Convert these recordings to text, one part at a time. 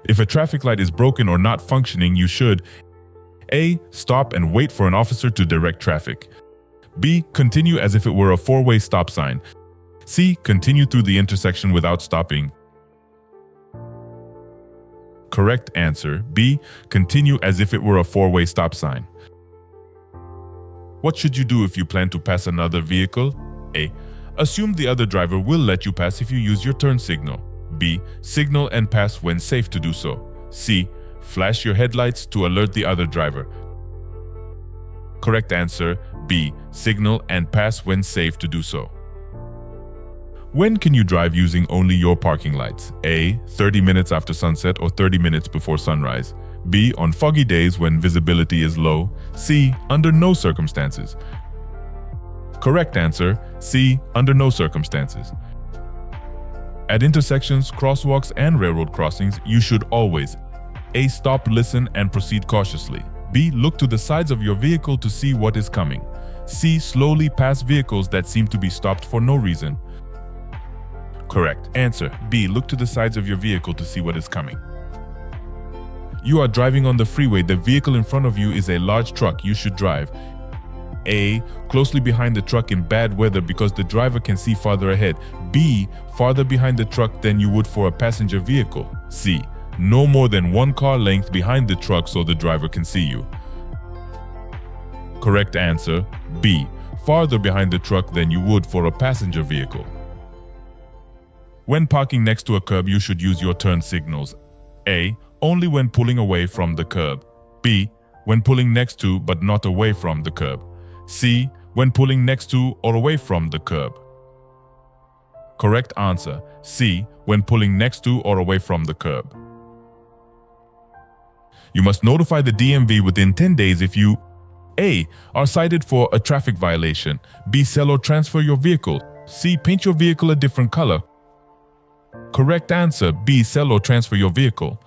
If a traffic light is broken or not functioning, you should A. Stop and wait for an officer to direct traffic. B. Continue as if it were a four-way stop sign. C. Continue through the intersection without stopping. Correct answer, B. Continue as if it were a four-way stop sign. What should you do if you plan to pass another vehicle? A. Assume the other driver will let you pass if you use your turn signal. B. Signal and pass when safe to do so. C. Flash your headlights to alert the other driver. Correct answer, B. Signal and pass when safe to do so. When can you drive using only your parking lights? A. 30 minutes after sunset or 30 minutes before sunrise. B. On foggy days when visibility is low. C. Under no circumstances. Correct answer, C. Under no circumstances. At intersections, crosswalks, and railroad crossings, you should always A. Stop, listen, and proceed cautiously. B. Look to the sides of your vehicle to see what is coming. C. Slowly pass vehicles that seem to be stopped for no reason. Correct answer, B. Look to the sides of your vehicle to see what is coming. You are driving on the freeway. The vehicle in front of you is a large truck. You should drive A. Closely behind the truck in bad weather because the driver can see farther ahead. B. Farther behind the truck than you would for a passenger vehicle. C. No more than one car length behind the truck so the driver can see you. Correct answer, B. Farther behind the truck than you would for a passenger vehicle. When parking next to a curb, you should use your turn signals. A. Only when pulling away from the curb. B. When pulling next to but not away from the curb. C. When pulling next to or away from the curb. Correct answer, C. When pulling next to or away from the curb. You must notify the DMV within 10 days if you A. Are cited for a traffic violation. B. Sell or transfer your vehicle. C. Paint your vehicle a different color. Correct answer, B. Sell or transfer your vehicle.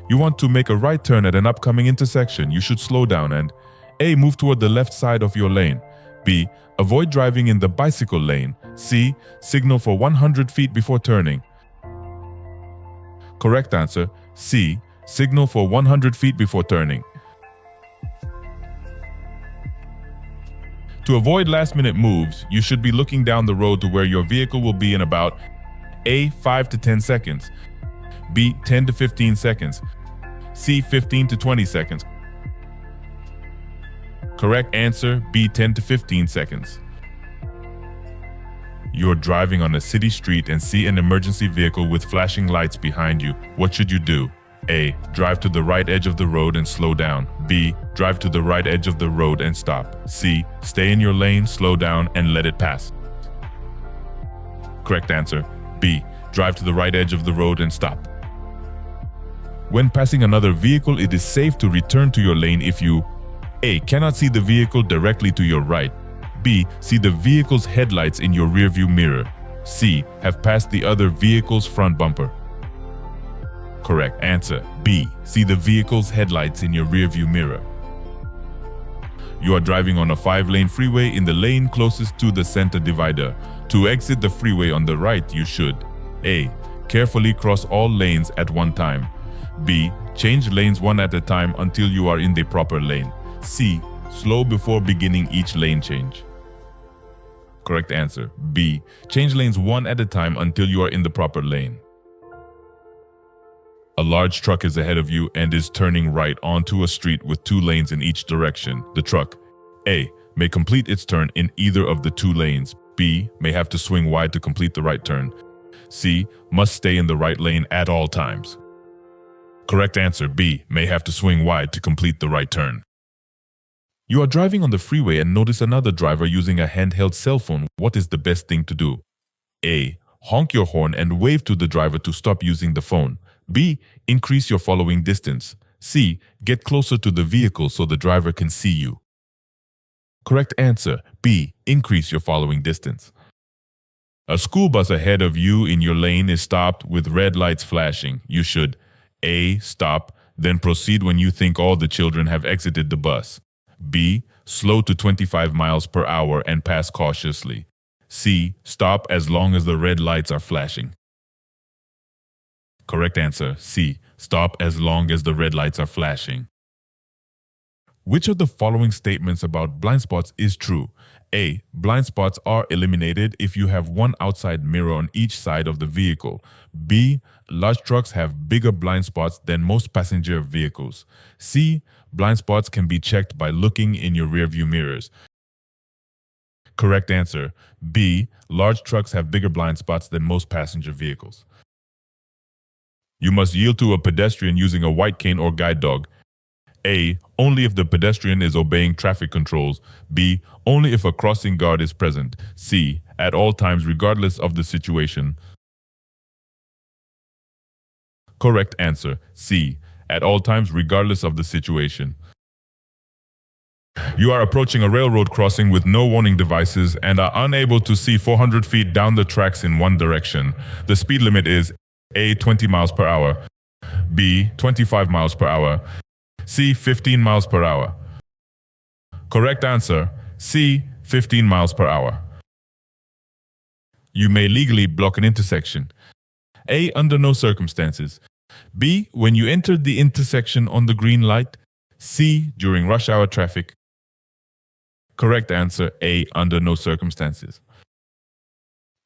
You want to make a right turn at an upcoming intersection. You should slow down and A. Move toward the left side of your lane. B. Avoid driving in the bicycle lane. C. Signal for 100 feet before turning. Correct answer, C. Signal for 100 feet before turning. To avoid last-minute moves, you should be looking down the road to where your vehicle will be in about A. 5 to 10 seconds. B. 10 to 15 seconds. C. 15 to 20 seconds. Correct answer, B. 10 to 15 seconds. You're driving on a city street and see an emergency vehicle with flashing lights behind you. What should you do? A. Drive to the right edge of the road and slow down. B. Drive to the right edge of the road and stop. C. Stay in your lane, slow down, and let it pass. Correct answer, B. Drive to the right edge of the road and stop. When passing another vehicle, it is safe to return to your lane if you A. Cannot see the vehicle directly to your right. B. See the vehicle's headlights in your rearview mirror. C. Have passed the other vehicle's front bumper. Correct answer, B. See the vehicle's headlights in your rearview mirror. You are driving on a 5-lane freeway in the lane closest to the center divider. To exit the freeway on the right, you should A. Carefully cross all lanes at one time. B. Change lanes one at a time until you are in the proper lane. C. Slow before beginning each lane change. Correct answer, B. Change lanes one at a time until you are in the proper lane. A large truck is ahead of you and is turning right onto a street with 2 lanes in each direction. The truck A. May complete its turn in either of the 2 lanes. B. May have to swing wide to complete the right turn. C. Must stay in the right lane at all times. Correct answer, B. May have to swing wide to complete the right turn. You are driving on the freeway and notice another driver using a handheld cell phone. What is the best thing to do? A. Honk your horn and wave to the driver to stop using the phone. B. Increase your following distance. C. Get closer to the vehicle so the driver can see you. Correct answer, B. Increase your following distance. A school bus ahead of you in your lane is stopped with red lights flashing. You should A. Stop, then proceed when you think all the children have exited the bus. B. Slow to 25 miles per hour and pass cautiously. C. Stop as long as the red lights are flashing. Correct answer, C. Stop as long as the red lights are flashing. Which of the following statements about blind spots is true? A. Blind spots are eliminated if you have one outside mirror on each side of the vehicle. B. Large trucks have bigger blind spots than most passenger vehicles. C. Blind spots can be checked by looking in your rearview mirrors. Correct answer, B. Large trucks have bigger blind spots than most passenger vehicles. You must yield to a pedestrian using a white cane or guide dog. A. Only if the pedestrian is obeying traffic controls. B. Only if a crossing guard is present. C. At all times regardless of the situation. Correct answer, C. At all times regardless of the situation. You are approaching a railroad crossing with no warning devices and are unable to see 400 feet down the tracks in one direction. The speed limit is A. 20 miles per hour, B. 25 miles per hour, C. 15 miles per hour. Correct answer, C. 15 miles per hour. You may legally block an intersection. A. Under no circumstances. B. When you enter the intersection on the green light. C. During rush hour traffic. Correct answer, A. Under no circumstances.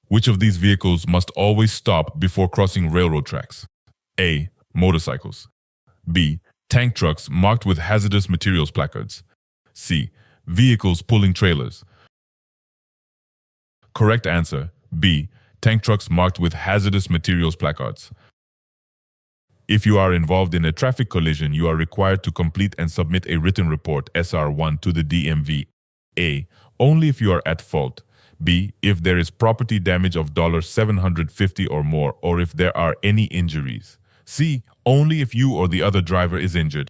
Which of these vehicles must always stop before crossing railroad tracks? A. Motorcycles. B. Tank trucks marked with hazardous materials placards. C. Vehicles pulling trailers. Correct answer, B. Tank trucks marked with hazardous materials placards. If you are involved in a traffic collision, you are required to complete and submit a written report, SR1, to the DMV. A. Only if you are at fault. B. If there is property damage of $750 or more, or if there are any injuries. C. Only if you or the other driver is injured.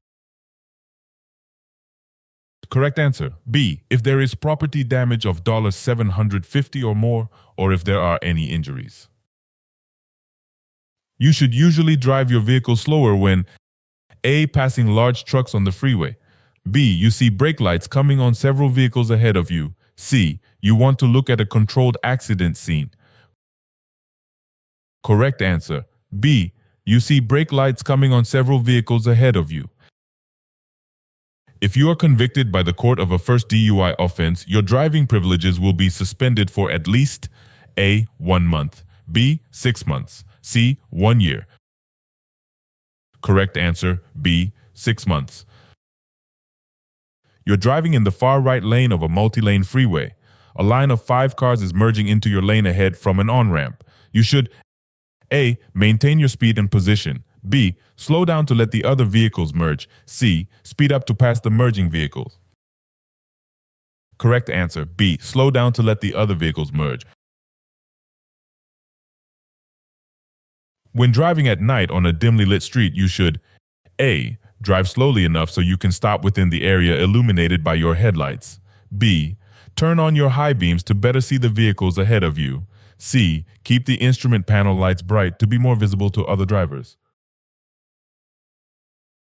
Correct answer, B. If there is property damage of $750 or more, or if there are any injuries. You should usually drive your vehicle slower when A. Passing large trucks on the freeway. B. You see brake lights coming on several vehicles ahead of you. C. You want to look at a controlled accident scene. Correct answer, B. You see brake lights coming on several vehicles ahead of you. If you are convicted by the court of a first DUI offense, your driving privileges will be suspended for at least A. 1 month, B. 6 months, C. 1 year. Correct answer, B. 6 months. You're driving in the far right lane of a multi-lane freeway. A line of 5 cars is merging into your lane ahead from an on-ramp. You should A. Maintain your speed and position. B. Slow down to let the other vehicles merge. C. Speed up to pass the merging vehicles. Correct answer, B. Slow down to let the other vehicles merge. When driving at night on a dimly lit street, you should A. Drive slowly enough so you can stop within the area illuminated by your headlights. B. Turn on your high beams to better see the vehicles ahead of you. C. Keep the instrument panel lights bright to be more visible to other drivers.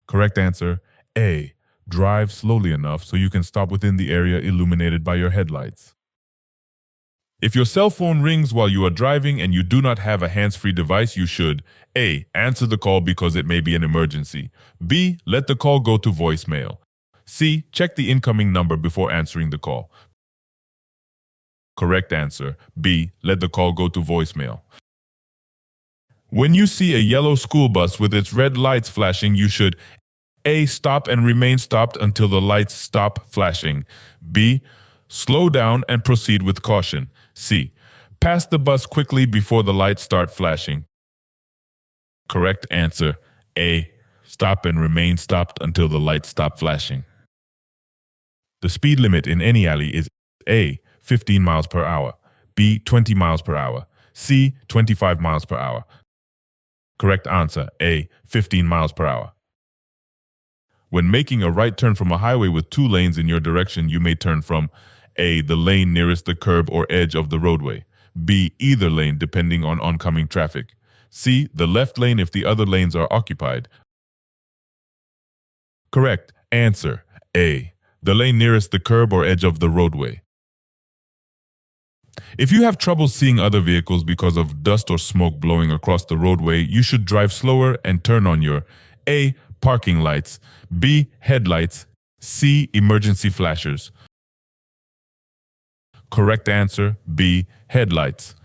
Correct answer, A. Drive slowly enough so you can stop within the area illuminated by your headlights. If your cell phone rings while you are driving and you do not have a hands-free device, you should A. Answer the call because it may be an emergency. B. Let the call go to voicemail. C. Check the incoming number before answering the call. Correct answer, B. Let the call go to voicemail. When you see a yellow school bus with its red lights flashing, you should A. Stop and remain stopped until the lights stop flashing. B. Slow down and proceed with caution. C. Pass the bus quickly before the lights start flashing. Correct answer, A. Stop and remain stopped until the lights stop flashing. The speed limit in any alley is A. 15 miles per hour, B. 20 miles per hour, C. 25 miles per hour. Correct answer, A. 15 miles per hour. When making a right turn from a highway with 2 lanes in your direction, you may turn from A. The lane nearest the curb or edge of the roadway, B. Either lane depending on oncoming traffic, C. The left lane if the other lanes are occupied. Correct answer, A. The lane nearest the curb or edge of the roadway. If you have trouble seeing other vehicles because of dust or smoke blowing across the roadway, you should drive slower and turn on your A. Parking lights, B. Headlights, C. Emergency flashers. Correct answer, B. Headlights.